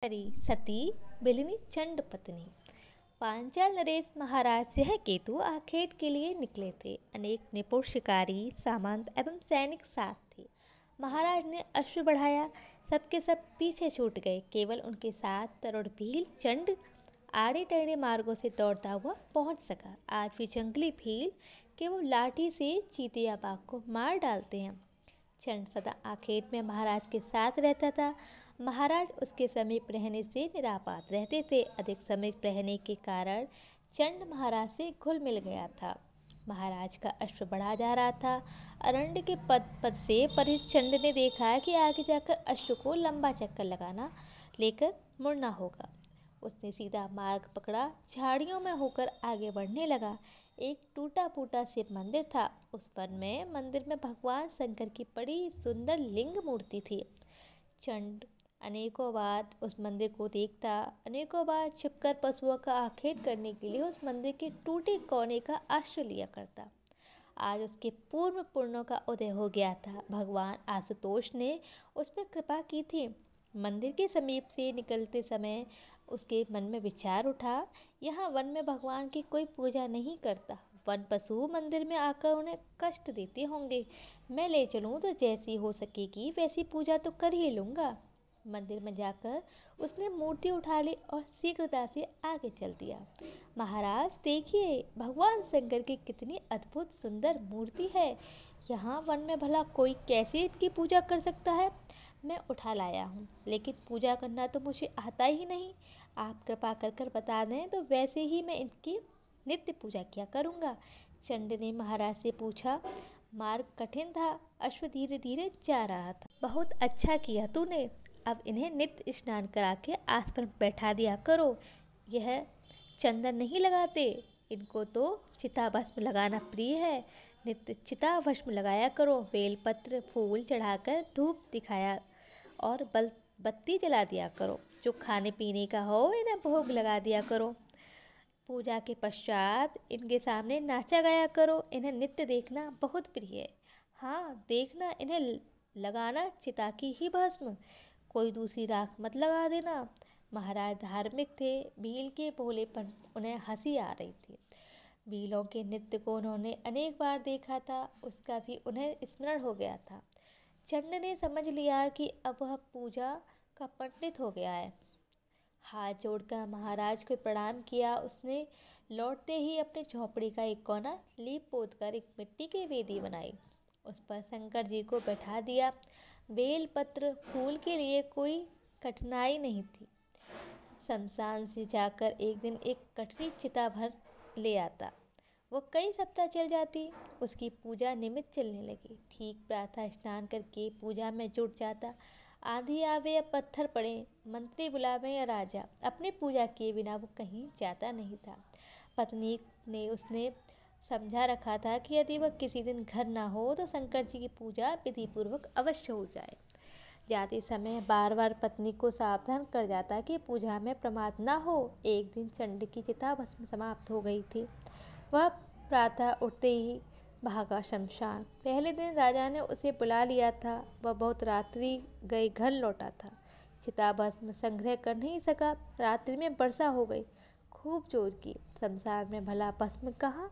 हरी सती blini Chand पत्नी। पांचाल नरेश महाराज सिंह केतु आखेट के लिए निकले थे। अनेक निपुण शिकारी सामंत एवं सैनिक साथ थे। महाराज ने अश्व बढ़ाया, सबके सब पीछे छूट गए। केवल उनके साथ तरुण भील चंड आड़े टेढ़े मार्गों से दौड़ता हुआ पहुंच सका। आज भी जंगली भील के वो लाठी से चीते या बाघ को मार डालते हैं। चंड सदा आखेट में महाराज के साथ रहता था। महाराज उसके समीप रहने से निरापात रहते थे। अधिक समीप रहने के कारण चंड महाराज से घुल मिल गया था। महाराज का अश्व बढ़ा जा रहा था। अरण्य के पद से परे चंड ने देखा कि आगे जाकर अश्व को लंबा चक्कर लगाना लेकर मुड़ना होगा। उसने सीधा मार्ग पकड़ा, झाड़ियों में होकर आगे बढ़ने लगा। एक टूटा फूटा शिव मंदिर था। उस वन में मंदिर में भगवान शंकर की बड़ी सुंदर लिंग मूर्ति थी। चंड अनेकों बार उस मंदिर को देखता, अनेकों बार छिपकर पशुओं का आखेट करने के लिए उस मंदिर के टूटे कोने का आश्रय लिया करता। आज उसके पूर्व पुण्यों का उदय हो गया था। भगवान आशुतोष ने उस पर कृपा की थी। मंदिर के समीप से निकलते समय उसके मन में विचार उठा, यहाँ वन में भगवान की कोई पूजा नहीं करता। वन पशु मंदिर में आकर उन्हें कष्ट देते होंगे। मैं ले चलूँ तो जैसी हो सकेगी वैसी पूजा तो कर ही लूँगा। मंदिर में जाकर उसने मूर्ति उठा ली और शीघ्रता से आगे चल दिया। महाराज देखिए, भगवान शंकर की कितनी अद्भुत सुंदर मूर्ति है। यहाँ वन में भला कोई कैसे इसकी पूजा कर सकता है। मैं उठा लाया हूँ, लेकिन पूजा करना तो मुझे आता ही नहीं। आप कृपा कर कर बता दें तो वैसे ही मैं इनकी नित्य पूजा किया करूँगा। चंड ने महाराज से पूछा। मार्ग कठिन था, अश्व धीरे धीरे जा रहा था। बहुत अच्छा किया तूने। अब इन्हें नित्य स्नान करा के आस पर बैठा दिया करो। यह चंदन नहीं लगाते, इनको तो चिता भस्म लगाना प्रिय है। नित्य चिता भस्म लगाया करो। बेलपत्र फूल चढ़ाकर धूप दिखाया और बत्ती जला दिया करो। जो खाने पीने का हो इन्हें भोग लगा दिया करो। पूजा के पश्चात इनके सामने नाचा गाया करो। इन्हें नित्य देखना बहुत प्रिय है। हाँ, देखना इन्हें लगाना चिता की ही भस्म, कोई दूसरी राख मत लगा देना। महाराज धार्मिक थे। भील के भोलेपन उन्हें हंसी आ रही थी। भीलों के नृत्य को उन्होंने अनेक बार देखा था, उसका भी उन्हें स्मरण हो गया था। चंड ने समझ लिया कि अब वह पूजा का पंडित हो गया है। हाथ जोड़कर महाराज को प्रणाम किया। उसने लौटते ही अपनी झोपड़ी का एक कोना लीप पोत कर एक मिट्टी की वेदी बनाई। उस पर शंकर जी को बैठा दिया। बेल पत्र फूल के लिए कोई कठिनाई नहीं थी। शमशान से जाकर एक दिन एक कठरी चिता भर ले आता। वो कई सप्ताह चल जाती। उसकी पूजा नियमित चलने लगी। ठीक प्रातः स्नान करके पूजा में जुट जाता। आंधी आवे या पत्थर पड़े, मंत्री बुलावे या राजा, अपनी पूजा किए बिना वो कहीं जाता नहीं था। पत्नी ने उसने समझा रखा था कि यदि वह किसी दिन घर ना हो तो शंकर जी की पूजा विधि पूर्वक अवश्य हो जाए। जाते समय बार बार पत्नी को सावधान कर जाता कि पूजा में प्रमाद ना हो। एक दिन चंड की चिता भस्म समाप्त हो गई थी। वह प्रातः उठते ही भागा शमशान। पहले दिन राजा ने उसे बुला लिया था। वह बहुत रात्रि गए घर लौटा था। चिता भस्म संग्रह कर नहीं सका। रात्रि में वर्षा हो गई, खूब जोर की। शमशान में भला भस्म कहाँ।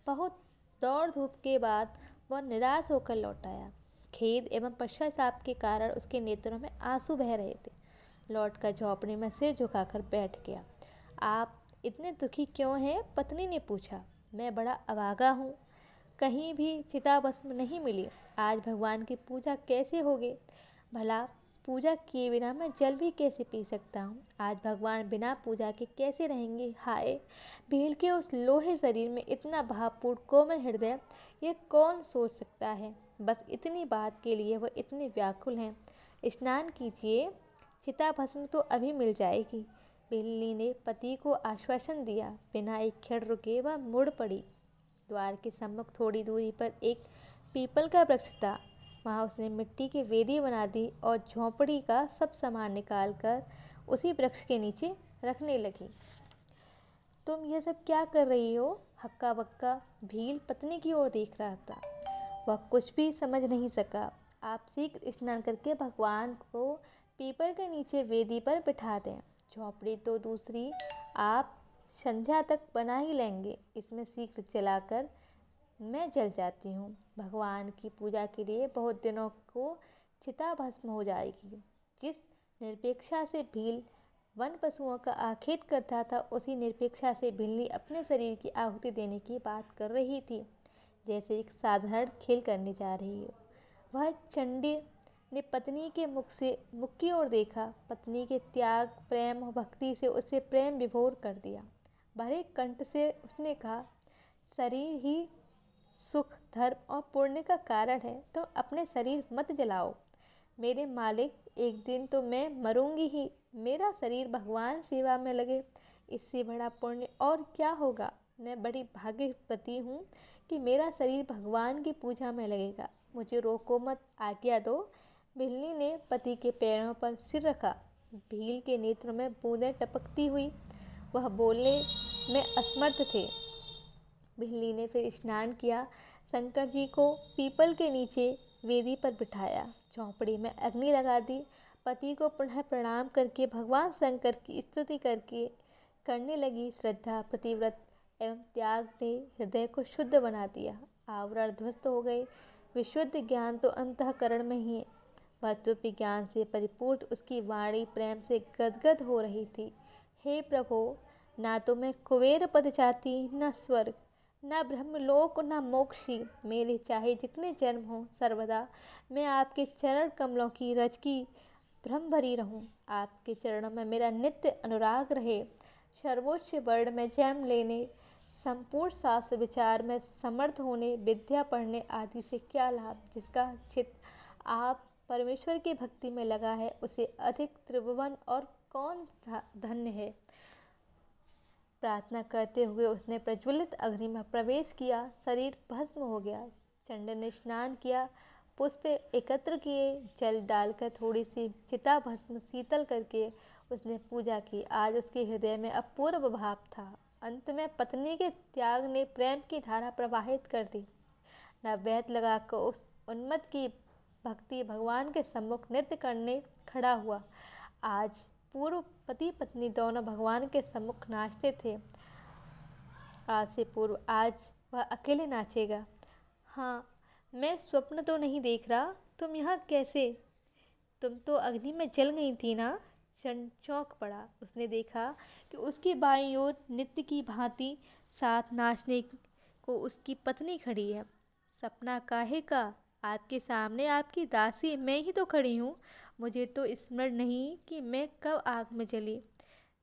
बहुत दौड़ धूप के बाद वह निराश होकर लौट आया। खेद एवं पश्चाताप के कारण उसके नेत्रों में आंसू बह रहे थे। लौटकर झोपड़ी में सिर झुकाकर बैठ गया। आप इतने दुखी क्यों हैं? पत्नी ने पूछा। मैं बड़ा अभागा हूँ, कहीं भी चिता भस्म नहीं मिली। आज भगवान की पूजा कैसे होगी? भला पूजा किए बिना मैं जल भी कैसे पी सकता हूँ? आज भगवान बिना पूजा के कैसे रहेंगे? हाय, भील के उस लोहे शरीर में इतना भावपूर्ण कोमल हृदय, ये कौन सोच सकता है? बस इतनी बात के लिए वह इतने व्याकुल हैं। स्नान कीजिए, चिता भस्म तो अभी मिल जाएगी। बिल्ली ने पति को आश्वासन दिया। बिना एक क्षण रुके वह मुड़ पड़ी। द्वार के सम्मुख थोड़ी दूरी पर एक पीपल का वृक्ष था। वहाँ उसने मिट्टी की वेदी बना दी और झोंपड़ी का सब सामान निकाल कर उसी वृक्ष के नीचे रखने लगी। तुम ये सब क्या कर रही हो? हक्का बक्का भील पत्नी की ओर देख रहा था। वह कुछ भी समझ नहीं सका। आप शीघ्र स्नान करके भगवान को पीपल के नीचे वेदी पर बिठा दें। झोंपड़ी तो दूसरी आप संध्या तक बना ही लेंगे, इसमें शीघ्र जलाकर मैं जल जाती हूँ। भगवान की पूजा के लिए बहुत दिनों को चिता भस्म हो जाएगी। जिस निरपेक्षा से भील वन पशुओं का आखेट करता था, उसी निरपेक्षा से भीलनी अपने शरीर की आहुति देने की बात कर रही थी, जैसे एक साधारण खेल करने जा रही हो। वह चंडी ने पत्नी के मुख की ओर देखा। पत्नी के त्याग, प्रेम और भक्ति से उसे प्रेम विभोर कर दिया। भरे कंठ से उसने कहा, शरीर ही सुख, धर्म और पुण्य का कारण है, तो अपने शरीर मत जलाओ। मेरे मालिक, एक दिन तो मैं मरूंगी ही। मेरा शरीर भगवान सेवा में लगे, इससे बड़ा पुण्य और क्या होगा। मैं बड़ी भाग्यवती हूँ कि मेरा शरीर भगवान की पूजा में लगेगा। मुझे रोको मत, आज्ञा दो। बिल्ली ने पति के पैरों पर सिर रखा। भील के नेत्रों में बूंदें टपकती हुई वह बोलने में असमर्थ थे। बिल्ली ने फिर स्नान किया, शंकर जी को पीपल के नीचे वेदी पर बिठाया, झोंपड़ी में अग्नि लगा दी। पति को पुनः प्रणाम करके भगवान शंकर की स्तुति करने लगी। श्रद्धा, प्रतिव्रत एवं त्याग ने हृदय को शुद्ध बना दिया। आवरण ध्वस्त हो गए। विशुद्ध ज्ञान तो अंतःकरण में ही है। वह ज्ञान से परिपूर्ण उसकी वाणी प्रेम से गदगद हो रही थी। हे प्रभो, ना तो मैं कुबेर पद चाहती, न स्वर्ग, न ब्रह्मलोक, न मोक्षी। मेरे चाहे जितने जन्म हों, सर्वदा मैं आपके चरण कमलों की रज की भ्रम भरी रहूं। आपके चरणों में मेरा नित्य अनुराग रहे। सर्वोच्च वर्ण में जन्म लेने, संपूर्ण शास्त्र विचार में समर्थ होने, विद्या पढ़ने आदि से क्या लाभ। जिसका चित्त आप परमेश्वर की भक्ति में लगा है, उसे अधिक त्रिभुवन और कौन धन्य है। प्रार्थना करते हुए उसने प्रज्वलित अग्नि में प्रवेश किया। शरीर भस्म हो गया। चंड ने स्नान किया, पुष्प एकत्र किए, जल डालकर थोड़ी सी चिता भस्म शीतल करके उसने पूजा की। आज उसके हृदय में अपूर्व भाव था। अंत में पत्नी के त्याग ने प्रेम की धारा प्रवाहित कर दी। नैवेद्य लगाकर उस उन्मत्त की भक्ति भगवान के सम्मुख नृत्य करने खड़ा हुआ। आज पूर्व पति पत्नी दोनों भगवान के सम्मुख नाचते थे। आज से पूर्व आज वह अकेले नाचेगा। हाँ, मैं स्वप्न तो नहीं देख रहा। तुम यहाँ कैसे? तुम तो अग्नि में जल गई थी ना? चंड चौंक पड़ा। उसने देखा कि उसकी बाईं ओर नित्य की भांति साथ नाचने को उसकी पत्नी खड़ी है। सपना काहे का? आपके सामने आपकी दासी मैं ही तो खड़ी हूँ। मुझे तो स्मरण नहीं कि मैं कब आग में जली।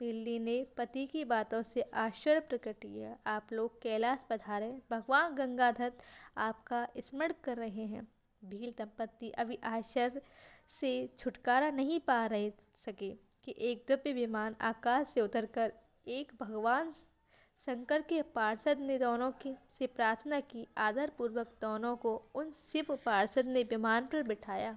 बिल्ली ने पति की बातों से आश्चर्य प्रकट किया। आप लोग कैलाश पधारे, भगवान गंगाधर आपका स्मरण कर रहे हैं। भील दंपत्ति अभी आश्चर्य से छुटकारा नहीं पा सके कि एक दिव्य विमान आकाश से उतरकर एक भगवान शंकर के पार्षद ने दोनों से प्रार्थना की। आदरपूर्वक दोनों को उन शिव पार्षद ने विमान पर बिठाया।